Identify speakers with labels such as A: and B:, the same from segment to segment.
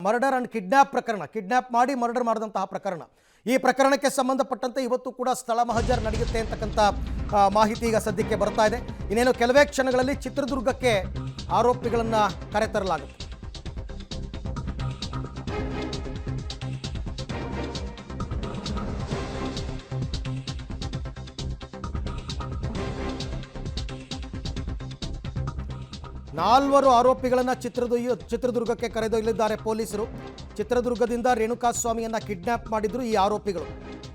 A: Murder and kidnap ಪ್ರಕರಣ, kidnap ಮಾಡಿ murder ಮಾಡಿದಂತಹ ಪ್ರಕರಣ. ಈ ಪ್ರಕರಣಕ್ಕೆ ಸಂಬಂಧಪಟ್ಟಂತೆ ಇವತ್ತು ಕೂಡ ಸ್ಥಳ ಮಹಜರ್ ನಡೆಯುತ್ತೆ ಅಂತಕ್ಕಂಥ ಮಾಹಿತಿ ಈಗ ಸದ್ಯಕ್ಕೆ ಬರ್ತಾ ಇದೆ. ಇನ್ನೇನು ಕೆಲವೇ ಕ್ಷಣಗಳಲ್ಲಿ ಚಿತ್ರದುರ್ಗಕ್ಕೆ ಆರೋಪಿಗಳನ್ನು ಕರೆತರಲಾಗುತ್ತೆ. ನಾಲ್ವರು ಆರೋಪಿಗಳನ್ನು ಚಿತ್ರದುರ್ಗಕ್ಕೆ ಕರೆದೊಯ್ಯಲಿದ್ದಾರೆ ಪೊಲೀಸರು. ಚಿತ್ರದುರ್ಗದಿಂದ ರೇಣುಕಾಸ್ವಾಮಿಯನ್ನು ಕಿಡ್ನಾಪ್ ಮಾಡಿದ್ರು ಈ ಆರೋಪಿಗಳು.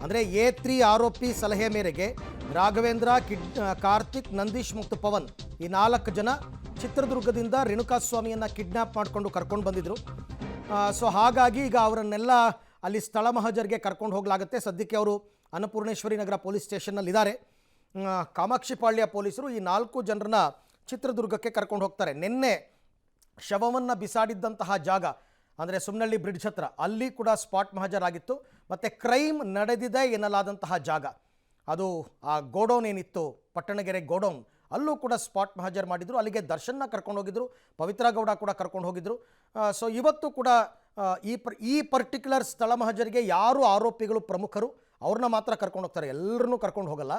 A: ಅಂದರೆ A3 ಆರೋಪಿ ಸಲಹೆ ಮೇರೆಗೆ ರಾಘವೇಂದ್ರ, ಕಾರ್ತಿಕ್, ನಂದೀಶ್ ಮತ್ತು ಪವನ್ ಈ 4 ಜನ ಚಿತ್ರದುರ್ಗದಿಂದ ರೇಣುಕಾಸ್ವಾಮಿಯನ್ನು ಕಿಡ್ನಾಪ್ ಮಾಡಿಕೊಂಡು ಕರ್ಕೊಂಡು ಬಂದಿದ್ರು. ಸೊ ಹಾಗಾಗಿ ಈಗ ಅವರನ್ನೆಲ್ಲ ಅಲ್ಲಿ ಸ್ಥಳ ಮಹಜರ್ಗೆ ಕರ್ಕೊಂಡು ಹೋಗಲಾಗುತ್ತೆ. ಸದ್ಯಕ್ಕೆ ಅವರು ಅನ್ನಪೂರ್ಣೇಶ್ವರಿ ನಗರ ಪೊಲೀಸ್ ಸ್ಟೇಷನ್ನಲ್ಲಿದ್ದಾರೆ. ಕಾಮಾಕ್ಷಿಪಾಳ್ಯ ಪೊಲೀಸರು ಈ 4 ಜನರನ್ನ ಚಿತ್ರದುರ್ಗಕ್ಕೆ ಕರ್ಕೊಂಡು ಹೋಗ್ತಾರೆ. ನಿನ್ನೆ ಶವವನ್ನು ಬಿಸಾಡಿದ್ದಂತಹ ಜಾಗ ಅಂದರೆ ಸುಮ್ನಳ್ಳಿ ಬ್ರಿಡ್ಜ್ ಹತ್ರ, ಅಲ್ಲಿ ಕೂಡ ಸ್ಪಾಟ್ ಮಹಜರ್ ಆಗಿತ್ತು. ಮತ್ತು ಕ್ರೈಮ್ ನಡೆದಿದೆ ಎನ್ನಲಾದಂತಹ ಜಾಗ, ಅದು ಆ ಗೋಡೌನ್ ಏನಿತ್ತು, ಪಟ್ಟಣಗೆರೆ ಗೋಡೌನ್, ಅಲ್ಲೂ ಕೂಡ ಸ್ಪಾಟ್ ಮಹಜರ್ ಮಾಡಿದರು. ಅಲ್ಲಿಗೆ ದರ್ಶನ್ನ ಕರ್ಕೊಂಡು ಹೋಗಿದ್ರು, ಪವಿತ್ರ ಗೌಡ ಕೂಡ ಕರ್ಕೊಂಡು ಹೋಗಿದ್ರು. ಸೊ ಇವತ್ತು ಕೂಡ ಈ ಪರ್ಟಿಕ್ಯುಲರ್ ಸ್ಥಳ ಮಹಜರಿಗೆ ಯಾರು ಆರೋಪಿಗಳು ಪ್ರಮುಖರು ಅವ್ರನ್ನ ಮಾತ್ರ ಕರ್ಕೊಂಡು ಹೋಗ್ತಾರೆ, ಎಲ್ಲರನ್ನೂ ಕರ್ಕೊಂಡು ಹೋಗಲ್ಲ.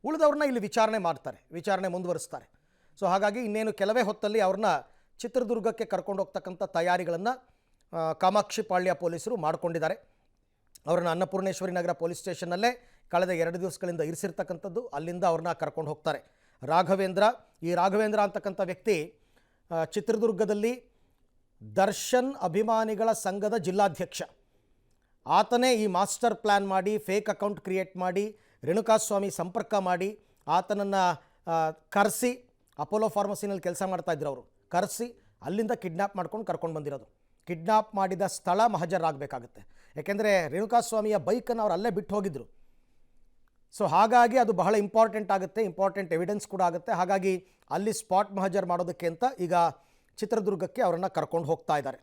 A: ಉಳಿದವ್ರನ್ನ ಇಲ್ಲಿ ವಿಚಾರಣೆ ಮುಂದುವರಿಸ್ತಾರೆ. ಸೊ ಹಾಗಾಗಿ ಇನ್ನೇನು ಕೆಲವೇ ಹೊತ್ತಲ್ಲಿ ಅವ್ರನ್ನ ಚಿತ್ರದುರ್ಗಕ್ಕೆ ಕರ್ಕೊಂಡು ಹೋಗ್ತಕ್ಕಂಥ ತಯಾರಿಗಳನ್ನು ಕಾಮಾಕ್ಷಿಪಾಳ್ಯ ಪೊಲೀಸರು ಮಾಡಿಕೊಂಡಿದ್ದಾರೆ. ಅವ್ರನ್ನ ಅನ್ನಪೂರ್ಣೇಶ್ವರಿ ನಗರ ಪೊಲೀಸ್ ಸ್ಟೇಷನ್ನಲ್ಲೇ ಕಳೆದ 2 ದಿವಸಗಳಿಂದ ಇರಿಸಿರ್ತಕ್ಕಂಥದ್ದು. ಅಲ್ಲಿಂದ ಅವ್ರನ್ನ ಕರ್ಕೊಂಡು ಹೋಗ್ತಾರೆ. ರಾಘವೇಂದ್ರ ಅಂತಕ್ಕಂಥ ವ್ಯಕ್ತಿ ಚಿತ್ರದುರ್ಗದಲ್ಲಿ ದರ್ಶನ್ ಅಭಿಮಾನಿಗಳ ಸಂಘದ ಜಿಲ್ಲಾಧ್ಯಕ್ಷ. ಆತನೇ ಈ ಮಾಸ್ಟರ್ ಪ್ಲ್ಯಾನ್ ಮಾಡಿ, ಫೇಕ್ ಅಕೌಂಟ್ ಕ್ರಿಯೇಟ್ ಮಾಡಿ, ರೇಣುಕಾಸ್ವಾಮಿ ಸಂಪರ್ಕ ಮಾಡಿ, ಆತನನ್ನು ಕರೆಸಿ, ಅಪೋಲೋ ಫಾರ್ಮಸಿನಲ್ಲಿ ಕೆಲಸ ಮಾಡ್ತಾಯಿದ್ರು ಅವರು, ಕರೆಸಿ ಅಲ್ಲಿಂದ ಕಿಡ್ನಾಪ್ ಮಾಡ್ಕೊಂಡು ಕರ್ಕೊಂಡು ಬಂದಿರೋದು. ಕಿಡ್ನಾಪ್ ಮಾಡಿದ ಸ್ಥಳ ಮಹಜರಾಗಬೇಕಾಗುತ್ತೆ. ಯಾಕೆಂದರೆ ರೇಣುಕಾಸ್ವಾಮಿಯ ಬೈಕನ್ನು ಅವ್ರು ಅಲ್ಲೇ ಬಿಟ್ಟು ಹೋಗಿದ್ರು. ಸೊ ಹಾಗಾಗಿ ಅದು ಬಹಳ ಇಂಪಾರ್ಟೆಂಟ್ ಎವಿಡೆನ್ಸ್ ಕೂಡ ಆಗುತ್ತೆ. ಹಾಗಾಗಿ ಅಲ್ಲಿ ಸ್ಪಾಟ್ ಮಹಜರ್ ಮಾಡೋದಕ್ಕೆ ಅಂತ ಈಗ ಚಿತ್ರದುರ್ಗಕ್ಕೆ ಅವರನ್ನು ಕರ್ಕೊಂಡು ಹೋಗ್ತಾ ಇದ್ದಾರೆ.